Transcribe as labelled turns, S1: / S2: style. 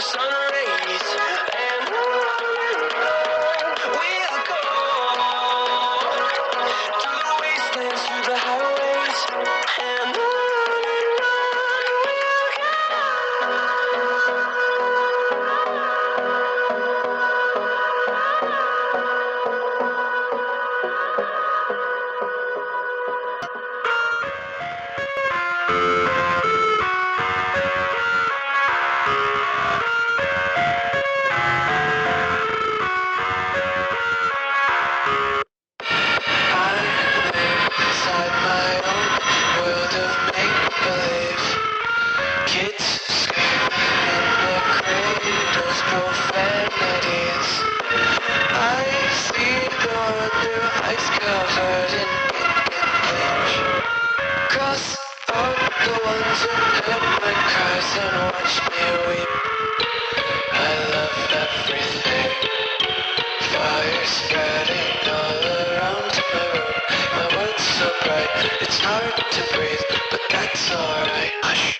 S1: sun rays, and on we'll go through the wastelands, through the highways, and on we'll go. Inside my own world of make-believe, kids scream in their cradles, profanities. I see the world through ice covered in ink and bleach. Cross out the ones who heard my cries and watched me weep. I love everything. Fire spreading all around my room. My world's so bright, it's hard to breathe, but that's alright. Hush.